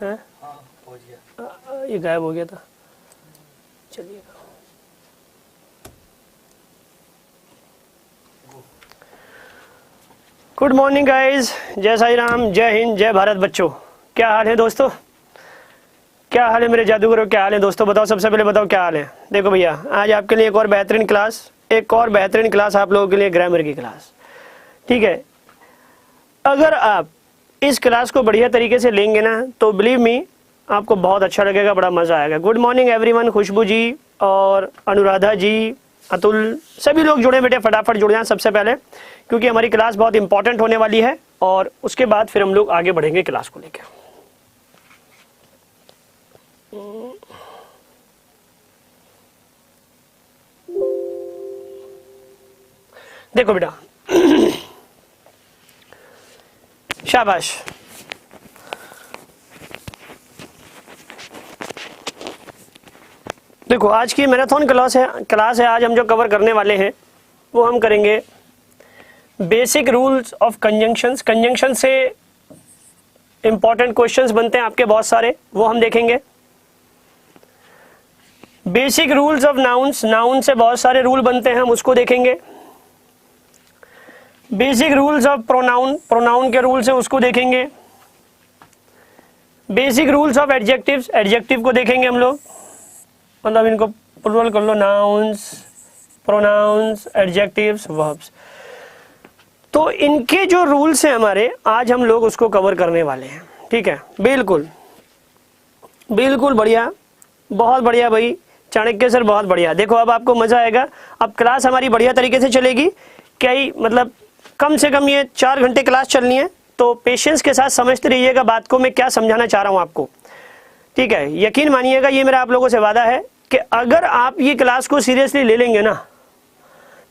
है? ये गायब हो गया था। चलिए, गुड मॉर्निंग गाइस, जय साई राम, जय हिंद, जय भारत। बच्चों क्या हाल है दोस्तों? क्या हाल है मेरे जादूगरों? क्या हाल है दोस्तों? बताओ, सबसे पहले बताओ क्या हाल है। देखो भैया, आज आपके लिए एक और बेहतरीन क्लास आप लोगों के लिए, ग्रामर की क्लास। ठीक है, अगर आप इस क्लास को बढ़िया तरीके से लेंगे ना तो बिलीव मी आपको बहुत अच्छा लगेगा, बड़ा मजा आएगा। गुड मॉर्निंग एवरीवन, खुशबू जी और अनुराधा जी, अतुल, सभी लोग जुड़े बेटे, फटाफट जुड़ जाएं सबसे पहले, क्योंकि हमारी क्लास बहुत इंपॉर्टेंट होने वाली है और उसके बाद फिर हम लोग आगे बढ़ेंगे क्लास को लेकर। देखो बेटा, शाबाश। देखो, आज की मैराथन क्लास है। आज हम जो कवर करने वाले हैं वो हम करेंगे basic rules of conjunctions. Conjunction से इंपॉर्टेंट क्वेश्चंस बनते हैं आपके बहुत सारे, वो हम देखेंगे। Basic rules of nouns, noun से बहुत सारे रूल बनते हैं, हम उसको देखेंगे। Basic rules of pronoun, pronoun के रूल्स हैं, उसको देखेंगे। Basic rules of adjectives, adjective को देखेंगे हम लोग, मतलब इनको प्लुरल कर लो, नाउन्स, प्रोनाउंस, एडजेक्टिव्स, वर्ब्स। तो इनके जो रूल्स हैं हमारे, आज हम लोग उसको कवर करने वाले हैं। ठीक है, बिल्कुल बिल्कुल बढ़िया, बहुत बढ़िया भाई चाणक्य सर, बहुत बढ़िया। देखो अब आपको मजा आएगा, अब क्लास हमारी बढ़िया तरीके से चलेगी। क्या ही मतलब, कम से कम ये 4 घंटे क्लास चलनी है, तो पेशेंस के साथ समझते रहिएगा बात को, मैं क्या समझाना चाह रहा हूँ आपको। ठीक है, यकीन मानिएगा, ये मेरा आप लोगों से वादा है कि अगर आप ये क्लास को सीरियसली ले लेंगे ना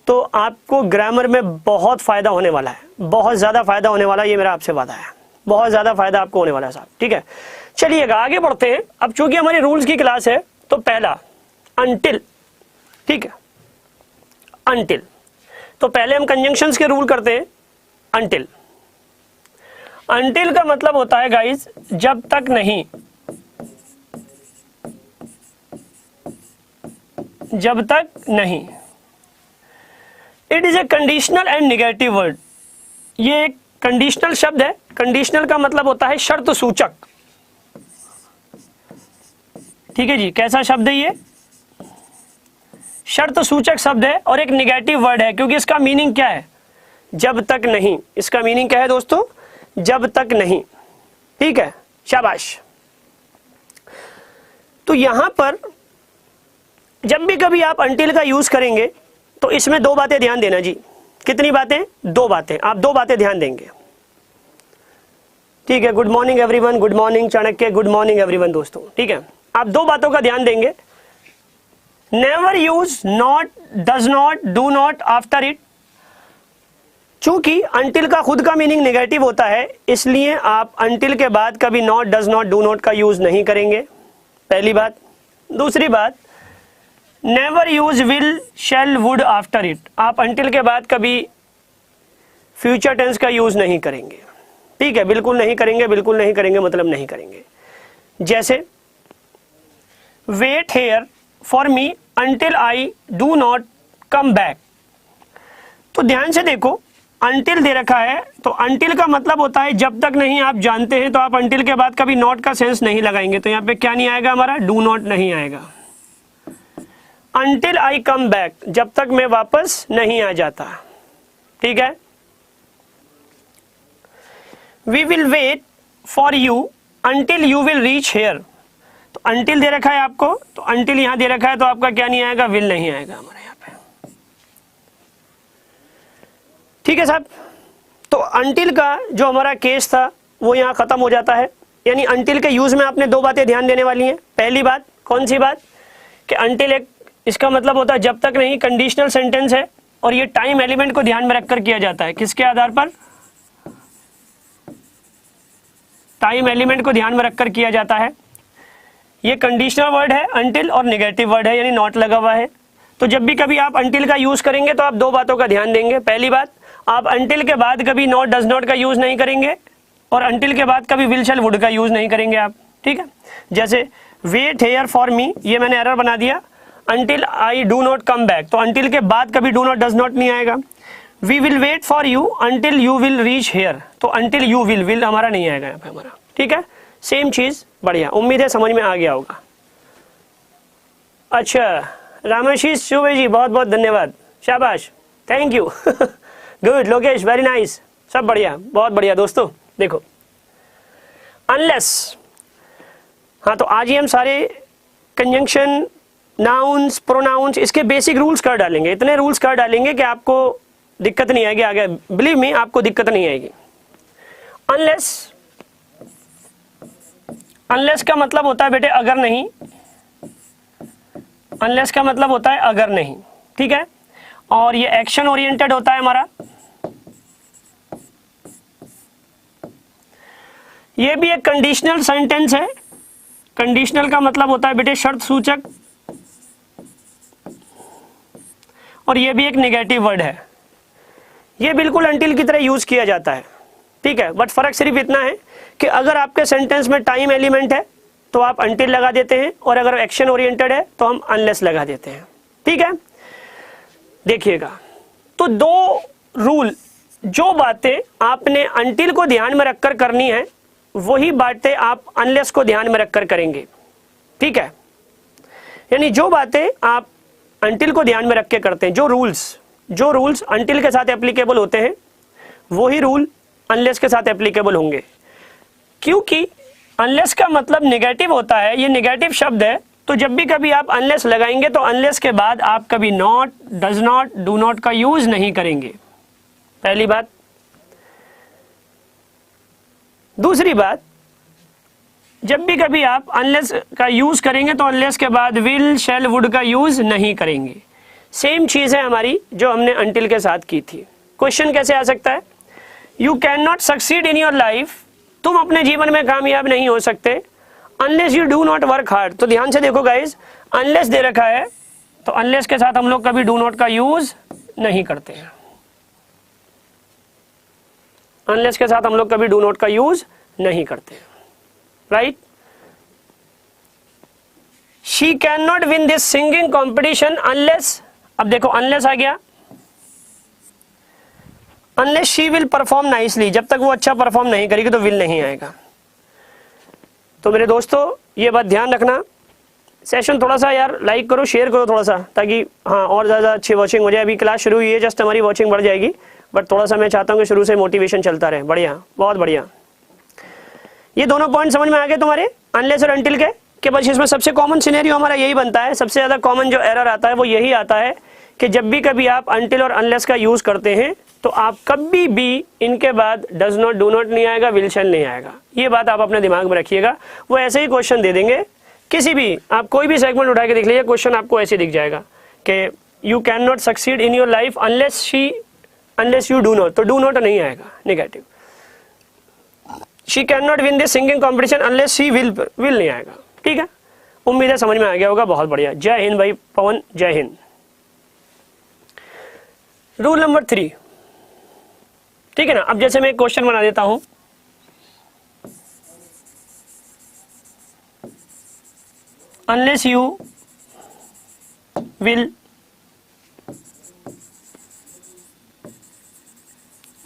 तो आपको ग्रामर में बहुत फायदा होने वाला है, बहुत ज्यादा फायदा होने वाला है, ये मेरा आपसे वादा है, बहुत ज्यादा फायदा आपको होने वाला है साहब। ठीक है, चलिएगा आगे बढ़ते हैं। अब चूंकि हमारी रूल्स की क्लास है तो पहला अनटिल, ठीक है, अनटिल। तो पहले हम कंजंक्शंस के रूल करते हैं। अनटिल, अनटिल का मतलब होता है गाइस जब तक नहीं, जब तक नहीं। It is a conditional and negative word. ये एक कंडीशनल शब्द है। कंडीशनल का मतलब होता है शर्त सूचक। ठीक है जी, कैसा शब्द है ये? शर्त सूचक शब्द है और एक नेगेटिव वर्ड है, क्योंकि इसका मीनिंग क्या है? जब तक नहीं। इसका मीनिंग क्या है दोस्तों? जब तक नहीं। ठीक है, शाबाश। तो यहां पर जब भी कभी आप अनटिल का यूज करेंगे तो इसमें 2 बातें ध्यान देना जी। कितनी बातें? 2 बातें। आप 2 बातें ध्यान देंगे। ठीक है, good morning everyone, good morning Chanakya, good morning everyone दोस्तों। ठीक है, आप 2 बातों का ध्यान देंगे। Never use not, does not, do not after it. चूंकि अनटिल का खुद का मीनिंग नेगेटिव होता है, इसलिए आप अनटिल के बाद कभी not, does not, do not का यूज नहीं करेंगे, पहली बात। दूसरी बात, never use will, shall, would after it. आप अनटिल के बाद कभी फ्यूचर टेंस का यूज नहीं करेंगे। ठीक है, बिल्कुल नहीं करेंगे, बिल्कुल नहीं करेंगे मतलब नहीं करेंगे। जैसे wait here for me until I do not come back. तो ध्यान से देखो, अनटिल दे रखा है, तो अनटिल का मतलब होता है जब तक नहीं। आप जानते हैं, तो आप अनटिल के बाद कभी नॉट का सेंस नहीं लगाएंगे, तो यहाँ पे क्या नहीं आएगा हमारा? डू नॉट नहीं आएगा। अनटिल आई कम बैक, जब तक मैं वापस नहीं आ जाता। ठीक है, we will wait for you until you will reach here. तो अनटिल दे रखा है आपको, तो अनटिल यहां दे रखा है, तो आपका क्या नहीं आएगा? विल नहीं आएगा हमारे यहाँ पे। ठीक है साहब, तो अनटिल का जो हमारा केस था वो यहाँ खत्म हो जाता है। यानी अनटिल के यूज में आपने 2 बातें ध्यान देने वाली हैं। पहली बात, कौन सी बात? कि अनटिल एक, इसका मतलब होता है जब तक नहीं, कंडीशनल सेंटेंस है, और ये टाइम एलिमेंट को ध्यान में रखकर किया जाता है। किसके आधार पर? टाइम एलिमेंट को ध्यान में रखकर किया जाता है। ये कंडीशनल वर्ड है अनटिल, और नेगेटिव वर्ड है यानी नॉट लगा हुआ है। तो जब भी कभी आप अनटिल का यूज करेंगे तो आप 2 बातों का ध्यान देंगे। पहली बात, आप अनटिल के बाद कभी नॉट, डज नॉट का यूज नहीं करेंगे, और अनटिल के बाद कभी विल, शैल, वुड का यूज नहीं करेंगे आप। ठीक है, जैसे वेट हेयर फॉर मी, ये मैंने एरर बना दिया, until I do not come back, तो until के बाद कभी do not does not नहीं आएगा। we will wait for you until you will reach here, तो until you will हमारा नहीं आएगा यहाँ पे हमारा, ठीक है। सेम चीज, बढ़िया, उम्मीद है समझ में आ गया होगा। अच्छा, रामाशीष चौबे जी बहुत बहुत धन्यवाद, शाबाश, thank you. Good Lokesh, very nice, सब बढ़िया, बहुत बढ़िया दोस्तों। देखो अनलेस, हाँ तो आज ही हम सारे कंजंक्शन, नाउन्स, प्रोनाउंस, इसके बेसिक रूल्स कर डालेंगे, इतने रूल्स कर डालेंगे कि आपको दिक्कत नहीं आएगी आगे, बिलीव मी आपको दिक्कत नहीं आएगी। अनलेस, अनलेस का मतलब होता है बेटे अगर नहीं, अनलेस का मतलब होता है अगर नहीं, ठीक है, और ये एक्शन ओरिएंटेड होता है हमारा। ये भी एक कंडीशनल सेंटेंस है, कंडीशनल का मतलब होता है बेटे शर्त सूचक, और ये भी एक नेगेटिव वर्ड है, ये बिल्कुल अंटिल की तरह यूज किया जाता है, ठीक है, बट फर्क सिर्फ इतना है कि अगर आपके सेंटेंस में टाइम एलिमेंट है तो आप अंटिल लगा देते हैं, और अगर एक्शन ओरिएंटेड है तो हम अनलेस लगा देते हैं, ठीक है। देखिएगा, तो दो रूल, जो बातें आपने अंटिल को ध्यान में रखकर करनी है वही बातें आप अनलेस को ध्यान में रखकर करेंगे, ठीक है। यानी जो बातें आप अंटिल को ध्यान में रख के करते हैं, जो रूल्स अंटिल के साथ एप्लीकेबल होते हैं वही रूल अनलेस के साथ एप्लीकेबल होंगे, क्योंकि अनलेस का मतलब नेगेटिव होता है, ये नेगेटिव शब्द है, तो जब भी कभी आप अनलेस लगाएंगे तो अनलेस के बाद आप कभी not, does not, do not का यूज नहीं करेंगे, पहली बात। दूसरी बात, जब भी कभी आप अनलेस का यूज करेंगे तो अनलेस के बाद विल, शैल, वुड का यूज नहीं करेंगे। सेम चीज है हमारी जो हमने अंटिल के साथ की थी। क्वेश्चन कैसे आ सकता है, you can not succeed in your life, तुम अपने जीवन में कामयाब नहीं हो सकते, unless you do not work hard. तो ध्यान से देखो गाइज, अनलेस दे रखा है तो अनलेस के साथ हम लोग कभी डू नॉट का यूज नहीं करते हैं, अनलेस के साथ हम लोग कभी डू नॉट का यूज नहीं करते, right. She can not win this singing competition unless, अब देखो अनलेस आ गया, unless she will perform nicely, जब तक वो अच्छा परफॉर्म नहीं करेगी तो विल नहीं आएगा। तो मेरे दोस्तों ये बात ध्यान रखना, सेशन थोड़ा सा यार लाइक करो, शेयर करो थोड़ा सा, ताकि हाँ और ज़्यादा अच्छी वॉचिंग हो जाए। अभी क्लास शुरू हुई है, जस्ट हमारी वॉचिंग बढ़ जाएगी, बट थोड़ा सा मैं चाहता हूँ कि शुरू से मोटिवेशन चलता रहे। बढ़िया, बहुत बढ़िया। ये दोनों पॉइंट समझ में आ गए तुम्हारे, अनलेस और अंटिल के बस इसमें सबसे कॉमन सिनेरियो हमारा यही बनता है, सबसे ज़्यादा कॉमन जो एरर आता है वो यही आता है कि जब भी कभी आप अंटिल और अनलेस का यूज़ करते हैं तो आप कभी भी इनके बाद डज नॉट, डू नॉट नहीं आएगा, विल शैल नहीं आएगा। ये बात आप अपने दिमाग में रखिएगा। वो ऐसे ही क्वेश्चन दे देंगे, किसी भी आप कोई भी सेगमेंट उठा के देख लीजिए, क्वेश्चन आपको ऐसे दिख जाएगा कि you can not succeed in your life unless you do not, तो डू नॉट नहीं आएगा, negative. She can not win this singing competition unless she will नहीं आएगा, ठीक है। उम्मीद है समझ में आ गया होगा, बहुत बढ़िया। जय हिंद भाई पवन, जय हिंद। रूल नंबर 3, ठीक है ना। अब जैसे मैं एक क्वेश्चन बना देता हूं, unless you will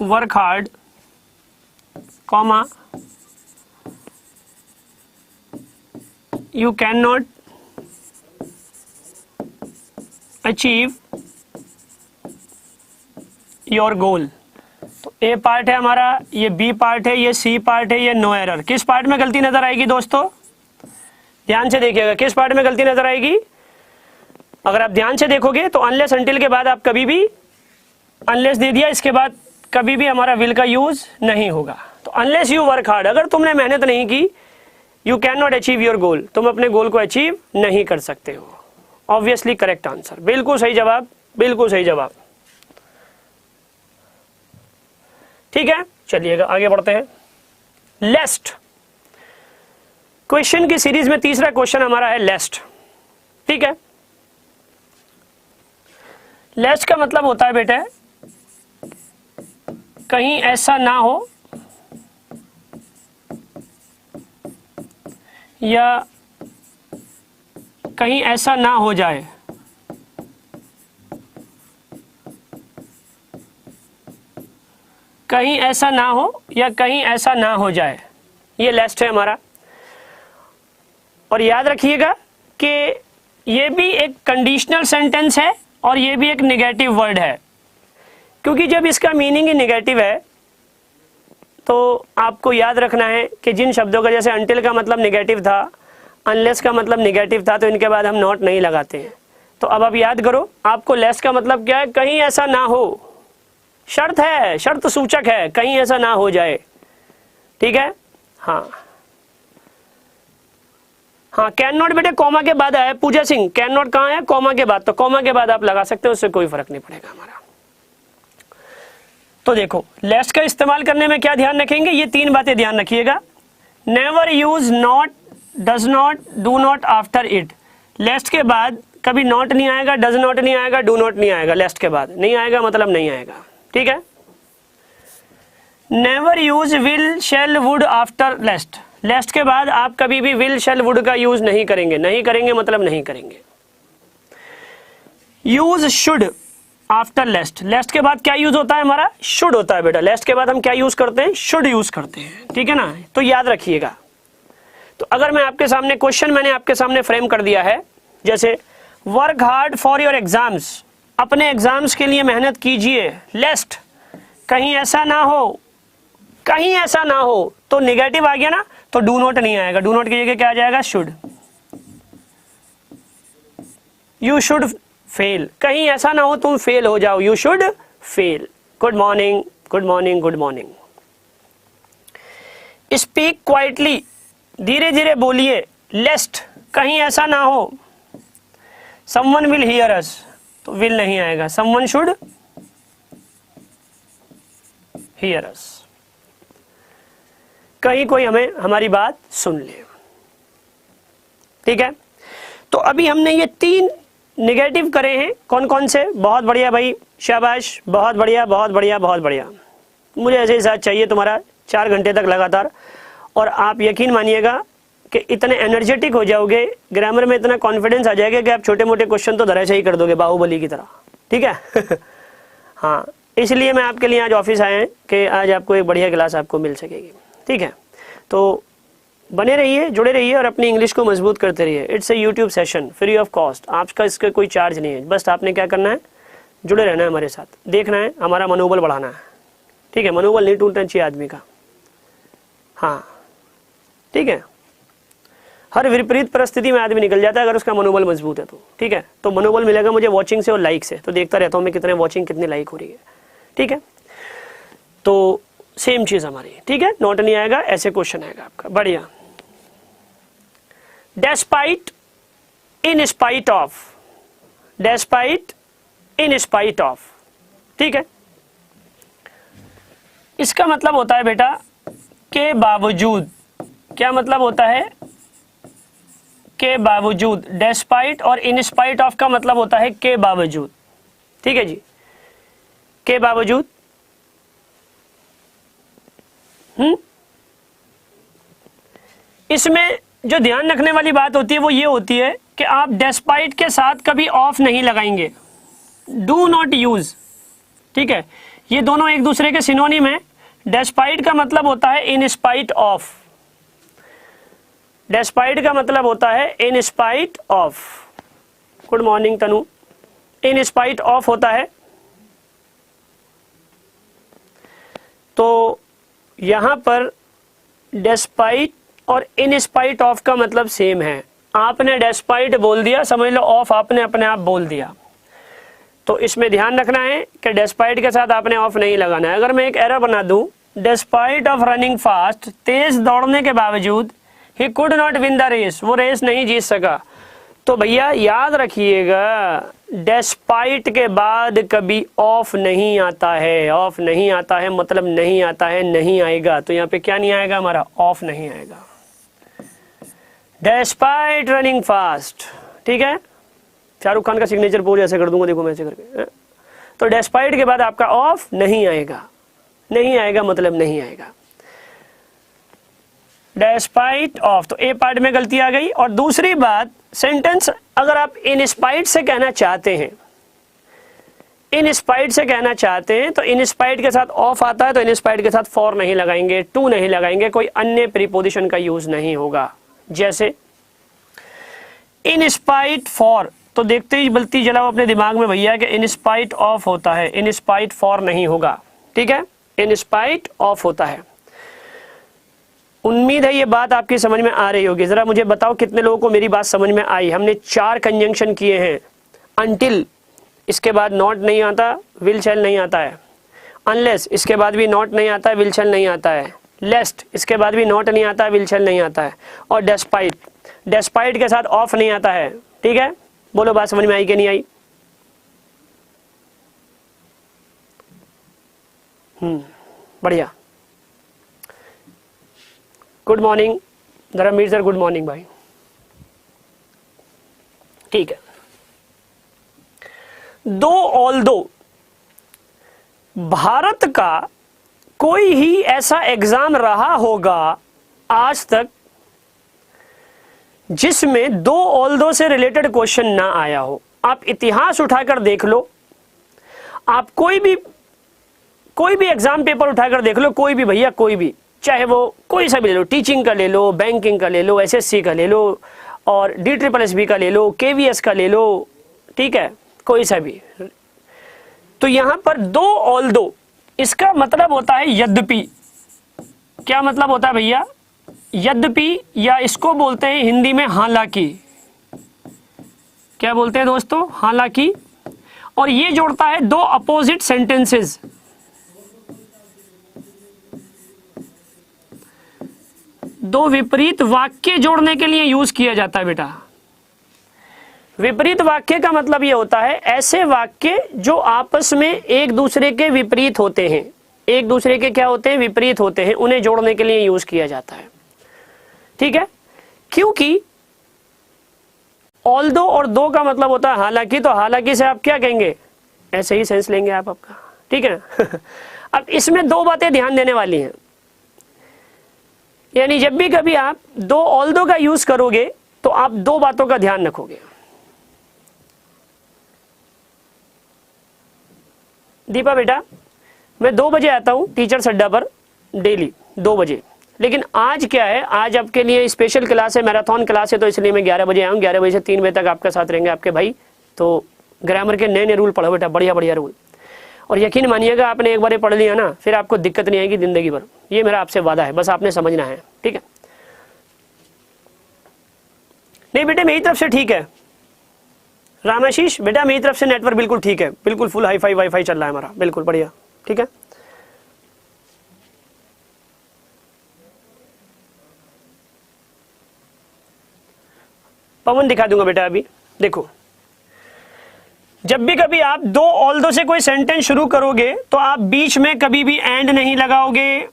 work hard, comma, you cannot achieve your goal। तो ए पार्ट है हमारा, ये बी पार्ट है, ये सी पार्ट है, ये नो एरर। किस पार्ट में गलती नजर आएगी दोस्तों, ध्यान से देखिएगा, किस पार्ट में गलती नजर आएगी। अगर आप ध्यान से देखोगे तो अनलेस अंटिल के बाद आप कभी भी अनलेस दे दिया, इसके बाद कभी भी हमारा विल का यूज नहीं होगा। तो अनलेस यू वर्क हार्ड, अगर तुमने मेहनत नहीं की, you can not achieve your goal, तुम अपने गोल को अचीव नहीं कर सकते हो। ऑब्वियसली करेक्ट आंसर, बिल्कुल सही जवाब, बिल्कुल सही जवाब। ठीक है, चलिएगा आगे बढ़ते हैं। लेस्ट, क्वेश्चन की सीरीज में तीसरा क्वेश्चन हमारा है लेस्ट, ठीक है। लेस्ट का मतलब होता है बेटे कहीं ऐसा ना हो या कहीं ऐसा ना हो जाए, कहीं ऐसा ना हो या कहीं ऐसा ना हो जाए, ये लेस्ट है हमारा। और याद रखिएगा कि ये भी एक कंडीशनल सेंटेंस है और ये भी एक नेगेटिव वर्ड है, क्योंकि जब इसका मीनिंग ही नेगेटिव है तो आपको याद रखना है कि जिन शब्दों का, जैसे अनटिल का मतलब नेगेटिव था, अनलेस का मतलब नेगेटिव था, तो इनके बाद हम नॉट नहीं लगाते हैं। तो अब आप याद करो, आपको लेस का मतलब क्या है, कहीं ऐसा ना हो, शर्त है, शर्त सूचक है, कहीं ऐसा ना हो जाए, ठीक है। हाँ हाँ, कैन नॉट बेटे कॉमा के बाद आया, पूजा सिंह कैन नॉट कहाँ है, कॉमा के बाद, तो कॉमा के बाद आप लगा सकते हो, उससे कोई फर्क नहीं पड़ेगा हमारा। तो देखो लेस का इस्तेमाल करने में क्या ध्यान रखेंगे, ये 3 बातें ध्यान रखिएगा। Never use not, does not, do not after it. Lest के बाद कभी नॉट नहीं आएगा, डज नॉट नहीं आएगा, डू नॉट नहीं आएगा, लेस्ट के बाद नहीं आएगा मतलब नहीं आएगा, ठीक है। Never use will, shall, would after lest. Lest के बाद आप कभी भी विल, शैल, वुड का यूज नहीं करेंगे, नहीं करेंगे मतलब नहीं करेंगे। Use should after lest. Lest के बाद क्या यूज होता है हमारा, शुड होता है बेटा। लेस्ट के बाद हम क्या यूज करते हैं, शुड यूज करते हैं, ठीक है ना। तो याद रखिएगा। तो अगर मैं आपके सामने क्वेश्चन मैंने आपके सामने फ्रेम कर दिया है, जैसे work hard for your exams, अपने एग्जाम्स के लिए मेहनत कीजिए, लेस्ट कहीं ऐसा ना हो, कहीं ऐसा ना हो, तो नेगेटिव आ गया ना, तो डू नॉट नहीं आएगा, डू नॉट की जगह क्या आ जाएगा, शुड। यू शुड फेल, कहीं ऐसा ना हो तुम फेल हो जाओ, you should fail. Good morning, good morning, good morning. Speak quietly, धीरे धीरे बोलिए, लेस्ट कहीं ऐसा ना हो, समवन विल हियर अस, तो विल नहीं आएगा, समवन शुड हियर अस, कहीं कोई हमें हमारी बात सुन ले, ठीक है। तो अभी हमने ये 3 नेगेटिव करे हैं, कौन कौन से, बहुत बढ़िया भाई, शाबाश, बहुत बढ़िया, बहुत बढ़िया, बहुत बढ़िया। मुझे ऐसे ही साथ चाहिए तुम्हारा 4 घंटे तक लगातार, और आप यकीन मानिएगा कि इतने एनर्जेटिक हो जाओगे, ग्रामर में इतना कॉन्फिडेंस आ जाएगा कि आप छोटे मोटे क्वेश्चन तो धराशायी कर दोगे बाहुबली की तरह, ठीक है। हाँ, इसलिए मैं आपके लिए आज ऑफिस आए हैं कि आज आपको एक बढ़िया क्लास आपको मिल सकेगी, ठीक है। तो बने रहिए, जुड़े रहिए और अपनी इंग्लिश को मजबूत करते रहिए। It's a YouTube session free of cost, आपका इसका कोई चार्ज नहीं है, बस आपने क्या करना है, जुड़े रहना है हमारे साथ, देखना है, हमारा मनोबल बढ़ाना है, ठीक है। मनोबल नहीं टूटना चाहिए आदमी का, हाँ ठीक है। हर विपरीत परिस्थिति में आदमी निकल जाता है अगर उसका मनोबल मजबूत है तो, ठीक है। तो मनोबल मिलेगा मुझे वॉचिंग से और लाइक से, तो देखता रहता हूँ मैं कितने वॉचिंग कितनी लाइक हो रही है, ठीक है। तो सेम चीज हमारी, ठीक है। नोट नहीं आएगा, ऐसे क्वेश्चन आएगा आपका, बढ़िया। Despite, in spite of, despite, in spite of, ठीक है। इसका मतलब होता है बेटा के बावजूद, क्या मतलब होता है, के बावजूद। डेस्पाइट और इन स्पाइट ऑफ का मतलब होता है के बावजूद, ठीक है जी, के बावजूद। इसमें जो ध्यान रखने वाली बात होती है वो ये होती है कि आप डेस्पाइट के साथ कभी ऑफ नहीं लगाएंगे, डू नॉट यूज, ठीक है। ये दोनों एक दूसरे के सिनोनिम है। डेस्पाइट का मतलब होता है इन स्पाइट ऑफ, डेस्पाइट का मतलब होता है in spite of. Good morning Tanu, in spite of होता है। तो यहां पर डेस्पाइट और इन स्पाइट ऑफ का मतलब सेम है। आपने डेस्पाइट बोल दिया, समझ लो ऑफ आपने अपने आप बोल दिया। तो इसमें ध्यान रखना है कि डेस्पाइट के साथ आपने ऑफ नहीं लगाना है। अगर मैं एक एरर बना दूं, डेस्पाइट ऑफ रनिंग फास्ट, तेज दौड़ने के बावजूद, he could not win the race, वो रेस नहीं जीत सका, तो भैया याद रखिएगा डेस्पाइट के बाद कभी ऑफ नहीं आता है। ऑफ नहीं आता है मतलब नहीं आता है, नहीं आएगा। तो यहाँ पे क्या नहीं आएगा हमारा, ऑफ नहीं आएगा। डेस्पाइट रनिंग फास्ट, ठीक है। शाहरुख खान का सिग्नेचर पोज ऐसे कर दूंगा, देखो मैं ऐसे करके। तो डेस्पाइट के बाद आपका ऑफ नहीं आएगा, नहीं आएगा मतलब नहीं आएगा। डेस्पाइट ऑफ, तो ए पार्ट में गलती आ गई। और दूसरी बात, सेंटेंस अगर आप इन स्पाइट से कहना चाहते हैं, इन स्पाइट से कहना चाहते हैं, तो इन स्पाइट के साथ ऑफ आता है, तो इन स्पाइट के साथ फॉर नहीं लगाएंगे, टू नहीं लगाएंगे, कोई अन्य प्रीपोजिशन का यूज नहीं होगा। जैसे इन स्पाइट फॉर, तो देखते ही बल्ती जलाओ अपने दिमाग में भैया कि इन स्पाइट ऑफ होता है, इन स्पाइट फॉर नहीं होगा, ठीक है, इन स्पाइट ऑफ होता है। उम्मीद है ये बात आपकी समझ में आ रही होगी। जरा मुझे बताओ कितने लोगों को मेरी बात समझ में आई। हमने 4 कंजंक्शन किए हैं। अनटिल, इसके बाद नॉट नहीं आता, विल शैल नहीं आता है। अनलेस, इसके बाद भी नॉट नहीं आता है, विल शैल नहीं आता है। लेस्ट, इसके बाद भी नॉट नहीं आता है, विल शैल नहीं आता है। और डेस्पाइट, डेस्पाइट के साथ ऑफ नहीं आता है, ठीक है। बोलो बात समझ में आई कि नहीं आई? बढ़िया, गुड मॉर्निंग जरा मीर सर, गुड मॉर्निंग भाई, ठीक है। दो ऑल्दो, भारत का कोई ही ऐसा एग्जाम रहा होगा आज तक जिसमें दो ऑल्दो से रिलेटेड क्वेश्चन ना आया हो। आप इतिहास उठाकर देख लो, आप कोई भी एग्जाम पेपर उठाकर देख लो, कोई भी भैया, कोई भी, चाहे वो कोई सा भी ले लो, टीचिंग का ले लो, बैंकिंग का ले लो, एसएससी का ले लो, और DSSB का ले लो, KVS का ले लो, ठीक है, कोई सा भी। तो यहां पर दो ऑल्दो, इसका मतलब होता है यद्यपि। क्या मतलब होता है भैया? यद्यपि, या इसको बोलते हैं हिंदी में हालांकि। क्या बोलते हैं दोस्तों? हालांकि। और ये जोड़ता है दो अपोजिट सेंटेंसेस। दो विपरीत वाक्य जोड़ने के लिए यूज किया जाता है बेटा। विपरीत वाक्य का मतलब ये होता है ऐसे वाक्य जो आपस में एक दूसरे के विपरीत होते हैं। एक दूसरे के क्या होते हैं? विपरीत होते हैं, उन्हें जोड़ने के लिए यूज किया जाता है, ठीक है। क्योंकि ऑल्दो और दो का मतलब होता है हालांकि, तो हालांकि से आप क्या कहेंगे? ऐसे ही सेंस लेंगे आप आपका, ठीक है ना। अब इसमें दो बातें ध्यान देने वाली हैं, यानी जब भी कभी आप दो ऑल्दो का यूज करोगे तो आप दो बातों का ध्यान रखोगे। दीपा बेटा, मैं 2 बजे आता हूं टीचर्स अड्डा पर डेली 2 बजे, लेकिन आज क्या है, आज आपके लिए स्पेशल क्लास है, मैराथन क्लास है, तो इसलिए मैं 11 बजे आया हूँ। 11 बजे से 3 बजे तक आपके साथ रहेंगे आपके भाई। तो ग्रामर के नए नए रूल पढ़ो बेटा, बढ़िया बढ़िया रूल। और यकीन मानिएगा, आपने एक बार पढ़ लिया ना, फिर आपको दिक्कत नहीं आएगी जिंदगी भर। ये मेरा आपसे वादा है, बस आपने समझना है, ठीक है। नहीं बेटे, मेरी तरफ से ठीक है। रामाशीष बेटा, मेरी तरफ से नेटवर्क बिल्कुल ठीक है, बिल्कुल फुल हाईफाई वाईफाई चल रहा है हमारा, बिल्कुल बढ़िया, ठीक है। पवन दिखा दूंगा बेटा अभी। देखो, जब भी कभी आप दो ऑल्दो से कोई सेंटेंस शुरू करोगे तो आप बीच में कभी भी एंड नहीं लगाओगे,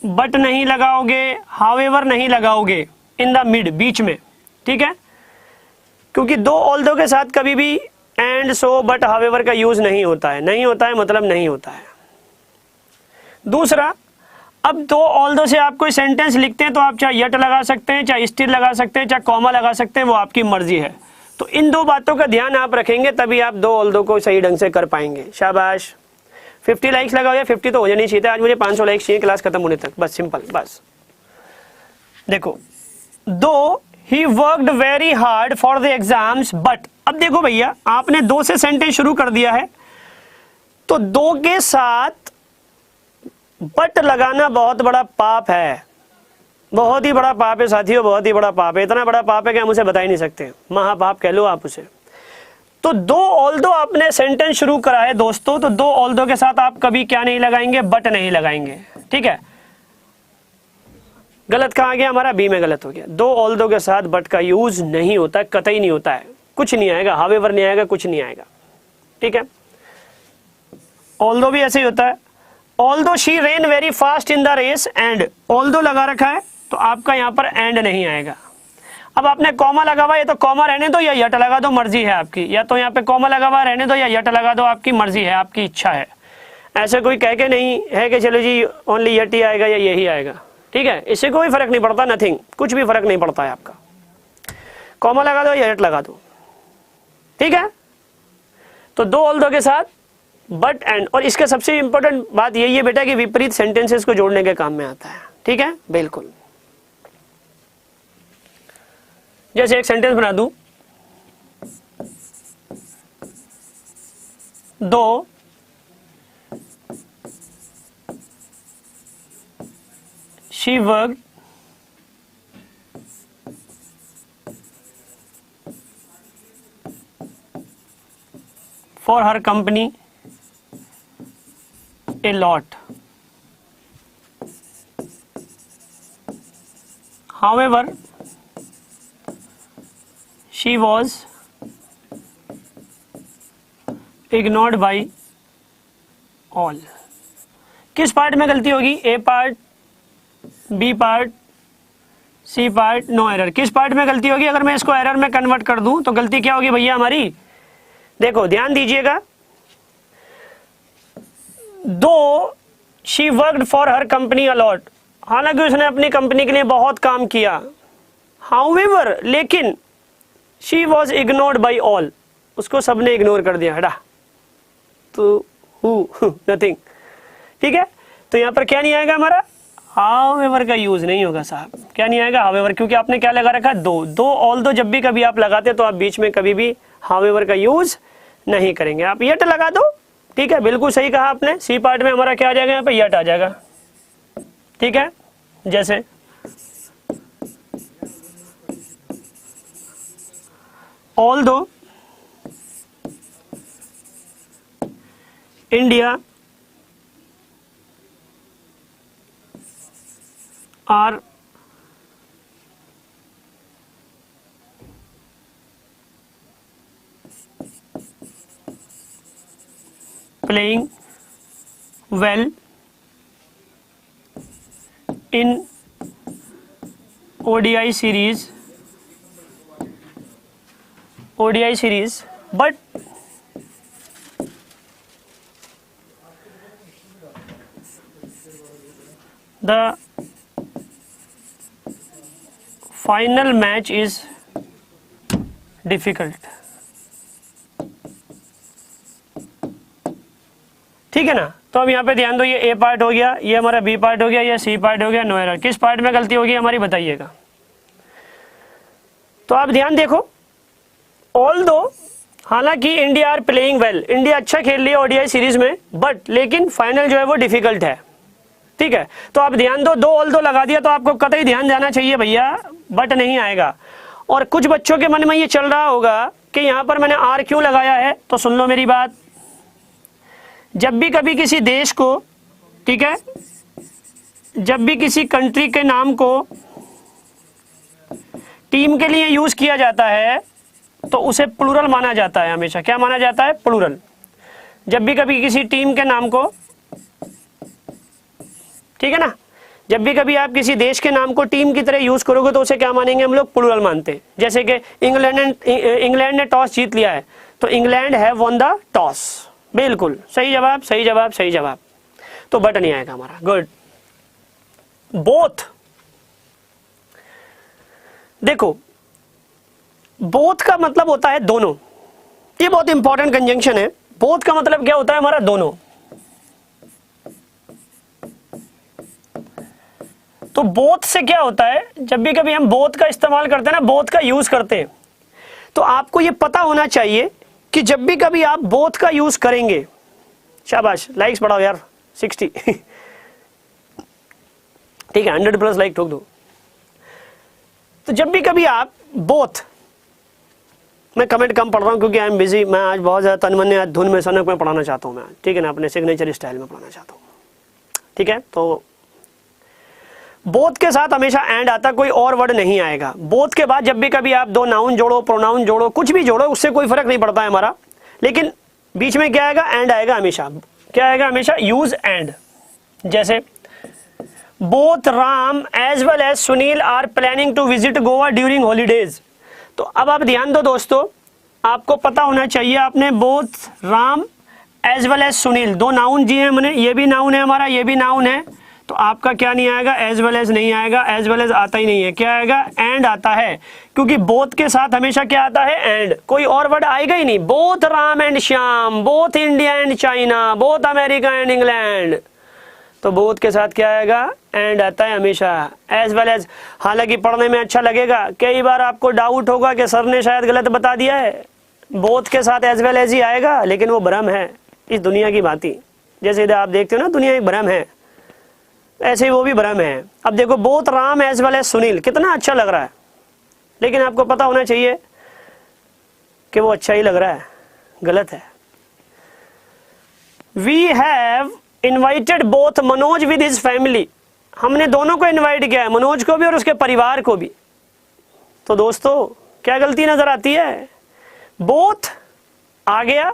बट नहीं लगाओगे, हाउएवर नहीं लगाओगे, इन द मिड, बीच में, ठीक है। क्योंकि दो ऑल्दो के साथ कभी भी एंड, सो, बट, हाउएवर का यूज नहीं होता है। नहीं होता है मतलब नहीं होता है। दूसरा, अब दो ऑल्दो से आप कोई सेंटेंस लिखते हैं तो आप चाहे यट लगा सकते हैं, चाहे स्टिल लगा सकते हैं, चाहे कॉमा लगा सकते हैं, वो आपकी मर्जी है। तो इन दो बातों का ध्यान आप रखेंगे तभी आप दो ऑल्दो को सही ढंग से कर पाएंगे। शाबाश। 50 लाइक्स लगाओ, या 50 तो हो जानी चाहिए। आज मुझे 500 लाइक्स चाहिए क्लास खत्म होने तक, बस सिंपल, बस। देखो, दो he worked very hard for the exams but, अब देखो भैया, आपने दो से सेंटेंस शुरू कर दिया है, तो दो के साथ बट लगाना बहुत बड़ा पाप है, बहुत ही बड़ा पाप है साथियों, बहुत ही बड़ा पाप है। इतना बड़ा पाप है कि हम उसे बता ही नहीं सकते, महापाप कह लो आप उसे। तो दो ऑल्दो आपने सेंटेंस शुरू करा है दोस्तों, तो दो ऑल्दो के साथ आप कभी क्या नहीं लगाएंगे? बट नहीं लगाएंगे, ठीक है। गलत कहा गया हमारा? बी में गलत हो गया। दो ऑल्दो के साथ बट का यूज नहीं होता, कतई नहीं होता है, कुछ नहीं आएगा, हावेवर नहीं आएगा, कुछ नहीं आएगा, ठीक है। ऑल्दो भी ऐसे ही होता है। Although she ran very fast in the race and, although लगा रखा है तो आपका यहाँ पर एंड नहीं आएगा। अब आपने कॉमा लगा हुआ है, तो कॉमा रहने दो या यट लगा दो, मर्जी है आपकी। या तो यहाँ पे कॉमा लगा हुआ रहने दो या यट लगा दो, आपकी मर्जी है, आपकी इच्छा है। ऐसे कोई कह के नहीं है कि चलो जी ओनली यट ही आएगा या यही आएगा, ठीक है। ठीक है, इससे कोई फर्क नहीं पड़ता, नथिंग, कुछ भी फर्क नहीं पड़ता है आपका। कॉमा लगा दो या एट लगा दो, ठीक है। तो दो ऑल्दो के साथ बट एंड, और इसका सबसे इंपॉर्टेंट बात यही है बेटा कि विपरीत सेंटेंसेस को जोड़ने के काम में आता है, ठीक है, बिल्कुल। जैसे एक सेंटेंस बना दूं, दो she worked for her company a lot. However, she was ignored by all. किस पार्ट में गलती होगी? A part, B part, C part, no error. किस पार्ट में गलती होगी? अगर मैं इसको एरर में कन्वर्ट कर दूं तो गलती क्या होगी भैया हमारी? देखो ध्यान दीजिएगा, though she worked for her company a lot, हालांकि उसने अपनी कंपनी के लिए बहुत काम किया, हाउएवर लेकिन she was ignored by all, उसको सबने इग्नोर कर दिया, हटा तो हु नथिंग, ठीक है। तो यहां पर क्या नहीं आएगा हमारा? हाउएवर का यूज नहीं होगा साहब। क्या नहीं आएगा? हाउएवर, क्योंकि आपने क्या लगा रखा? दो। दो ऑल दो जब भी कभी आप लगाते तो आप बीच में कभी भी हाउएवर का यूज नहीं करेंगे, आप यट लगा दो, ठीक है, बिल्कुल सही कहा आपने। सी पार्ट में हमारा क्या आ जाएगा? यहाँ पे यट आ जाएगा, ठीक है। जैसे although India are playing well in ODI series, but the final match is difficult, ठीक है ना। तो अब यहाँ पे ध्यान दो, ये ए पार्ट हो गया, ये हमारा बी पार्ट हो गया, ये सी पार्ट हो गया, नो एरर। किस पार्ट में गलती होगी हमारी बताइएगा? तो आप ध्यान देखो, ऑल दो हालांकि India are playing well, India अच्छा खेल रही है ओडीआई सीरीज में, बट लेकिन फाइनल जो है वो डिफिकल्ट है, ठीक है। तो आप ध्यान दो, दो ऑल दो लगा दिया तो आपको कतई ध्यान जाना चाहिए भैया, बट नहीं आएगा। और कुछ बच्चों के मन में ये चल रहा होगा कि यहाँ पर मैंने आर क्यों लगाया है, तो सुन लो मेरी बात, जब भी कभी किसी देश को, ठीक है, जब भी किसी कंट्री के नाम को टीम के लिए यूज किया जाता है तो उसे प्लूरल माना जाता है हमेशा। क्या माना जाता है? प्लूरल। जब भी कभी किसी टीम के नाम को, ठीक है ना, जब भी कभी आप किसी देश के नाम को टीम की तरह यूज करोगे तो उसे क्या मानेंगे हम लोग? प्लूरल मानते हैं। जैसे कि इंग्लैंड ने टॉस जीत लिया है तो इंग्लैंड है वॉन द टॉस, बिल्कुल सही जवाब, सही जवाब, सही जवाब। तो बट नहीं आएगा हमारा। गुड। बोथ, देखो बोथ का मतलब होता है दोनों, ये बहुत इंपॉर्टेंट कंजंक्शन है। बोथ का मतलब क्या होता है हमारा? दोनों। तो बोथ से क्या होता है, जब भी कभी हम बोथ का इस्तेमाल करते हैं ना, बोथ का यूज करते हैं, तो आपको ये पता होना चाहिए कि जब भी कभी आप बोथ का यूज करेंगे, शाबाश, लाइक्स बढ़ाओ यार, 60 ठीक है, 100+ लाइक ठोक दो। तो जब भी कभी आप बोथ, मैं कमेंट कम पढ़ रहा हूं क्योंकि आई एम बिजी, मैं आज बहुत ज्यादा तन मन आज धुन में सनक में पढ़ाना चाहता हूं मैं, ठीक है ना, अपने सिग्नेचर स्टाइल में पढ़ाना चाहता हूं, ठीक है। तो बोथ के साथ हमेशा एंड आता, कोई और वर्ड नहीं आएगा। बोथ के बाद जब भी कभी आप दो नाउन जोड़ो, प्रोनाउन जोड़ो, कुछ भी जोड़ो, उससे कोई फर्क नहीं पड़ता है हमारा, लेकिन बीच में क्या आएगा? एंड आएगा हमेशा। क्या आएगा हमेशा? Use and. जैसे both Ram as well as Sunil are planning to visit Goa during holidays. तो अब आप ध्यान दो दोस्तों, आपको पता होना चाहिए, आपने both Ram as well as Sunil, दो नाउन जी हैं मैंने, ये भी नाउन है हमारा, ये भी नाउन है, तो आपका क्या नहीं आएगा, एज वेल एज नहीं आएगा, एज वेल एज आता ही नहीं है, क्या आएगा, एंड आता है, क्योंकि बोथ के साथ हमेशा क्या आता है, एंड, कोई और वर्ड आएगा ही नहीं। Both Ram and Shyam, both India and China, both America and England, तो बोथ के साथ क्या आएगा, एंड आता है हमेशा। एज वेल एज हालांकि पढ़ने में अच्छा लगेगा, कई बार आपको डाउट होगा कि सर ने शायद गलत बता दिया है, बोथ के साथ एज वेल एज ही आएगा, लेकिन वो भ्रम है इस दुनिया की भांति। जैसे इधर आप देखते हो ना, दुनिया एक भ्रम है, ऐसे ही वो भी भ्रम है। अब देखो, both Ram as well as Sunil, कितना अच्छा लग रहा है, लेकिन आपको पता होना चाहिए कि वो अच्छा ही लग रहा है, गलत है। We have invited both Manoj with his family, हमने दोनों को इन्वाइट किया है, मनोज को भी और उसके परिवार को भी। तो दोस्तों क्या गलती नजर आती है, बोथ आ गया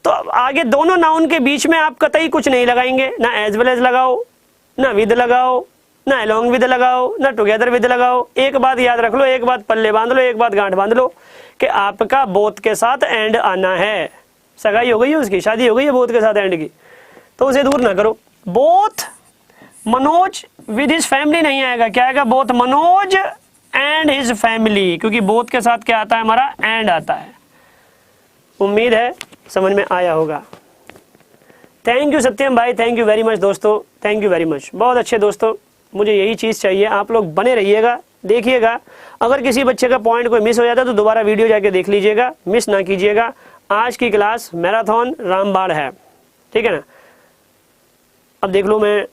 तो आगे दोनों नाउन के बीच में आप कतई कुछ नहीं लगाएंगे, ना एज वेल एज लगाओ, ना विद लगाओ, ना अलोंग विद लगाओ, ना टुगेदर विद लगाओ। एक बात याद रख लो, एक बात पल्ले बांध लो, एक बात गांठ बांध लो कि आपका बोथ के साथ एंड आना है। सगाई हो गई है, उसकी शादी हो गई है बोथ के साथ एंड की, तो उसे दूर ना करो। Both Manoj with his family नहीं आएगा, क्या आएगा, both Manoj and his family, क्योंकि बोथ के साथ क्या आता है हमारा, एंड आता है। उम्मीद है समझ में आया होगा। थैंक यू सत्यम भाई, थैंक यू वेरी मच दोस्तों, थैंक यू वेरी मच, बहुत अच्छे दोस्तों। मुझे यही चीज़ चाहिए, आप लोग बने रहिएगा, देखिएगा। अगर किसी बच्चे का पॉइंट कोई मिस हो जाता है तो दोबारा वीडियो जाके देख लीजिएगा, मिस ना कीजिएगा। आज की क्लास मैराथन रामबाण है, ठीक है ना। अब देख लो मैं,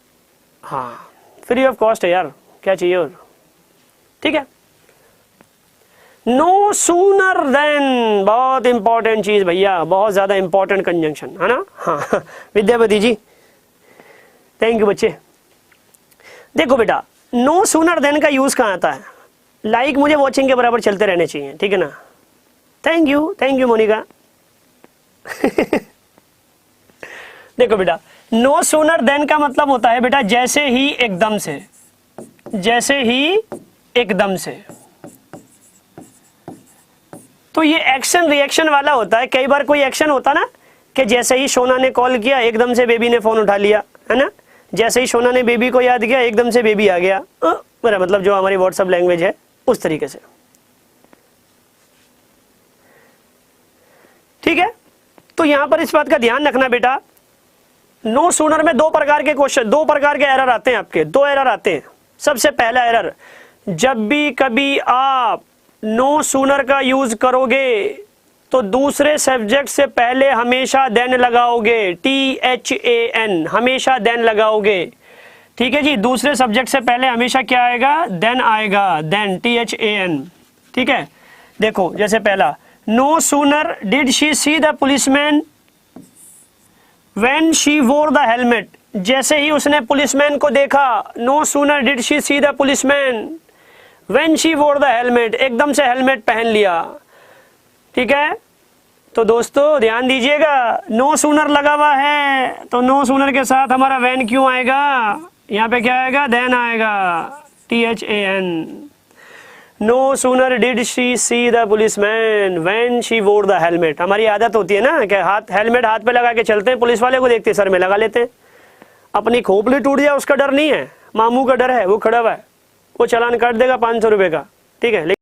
हाँ फ्री ऑफ कॉस्ट है यार, क्या चाहिए और, ठीक है। नो सूनर देन, बहुत इंपॉर्टेंट चीज भैया, बहुत ज्यादा इंपॉर्टेंट कंजंक्शन है ना। हाँ विद्यापति जी, थैंक यू बच्चे। देखो बेटा, नो सूनर देन का यूज कहाँ आता है, लाइक मुझे वॉचिंग के बराबर चलते रहने चाहिए, ठीक है ना। Thank you Monica. देखो बेटा, नो सूनर देन का मतलब होता है बेटा जैसे ही, एकदम से, जैसे ही एकदम से। तो ये एक्शन रिएक्शन वाला होता है। कई बार कोई एक्शन होता ना कि जैसे ही सोना ने कॉल किया एकदम से बेबी ने फोन उठा लिया, है ना। जैसे ही सोना ने बेबी को याद किया एकदम से बेबी आ गया, मेरा मतलब जो हमारी व्हाट्सएप लैंग्वेज है उस तरीके से, ठीक है। तो यहां पर इस बात का ध्यान रखना बेटा, नो सूनर में दो प्रकार के क्वेश्चन, दो प्रकार के एरर आते हैं आपके, दो एरर आते हैं। सबसे पहला एरर, जब भी कभी आप नो सूनर का यूज करोगे तो दूसरे सब्जेक्ट से पहले हमेशा देन लगाओगे, THAN, हमेशा देन लगाओगे, ठीक है जी। दूसरे सब्जेक्ट से पहले हमेशा क्या आएगा, देन आएगा, देन THAN, ठीक है। देखो जैसे पहला, no sooner did she see the policeman when she wore the helmet, जैसे ही उसने पुलिसमैन को देखा, no sooner did she see the policeman when she wore the helmet, एकदम से हेलमेट पहन लिया, ठीक है। तो दोस्तों ध्यान दीजिएगा, नो सूनर लगा हुआ है तो नो सूनर के साथ हमारा व्हेन क्यों आएगा, यहाँ पे क्या आएगा, देन आएगा, THAN। No sooner did she see the policeman when she wore the helmet. हमारी आदत होती है ना कि हेलमेट हाथ पे लगा के चलते हैं, पुलिस वाले को देखते सर में लगा लेते हैं, अपनी खोपड़ी टूट जाए उसका डर नहीं है, मामू का डर है, वो खड़ा हुआ है, वो चालान काट देगा 500 रुपए का, ठीक है।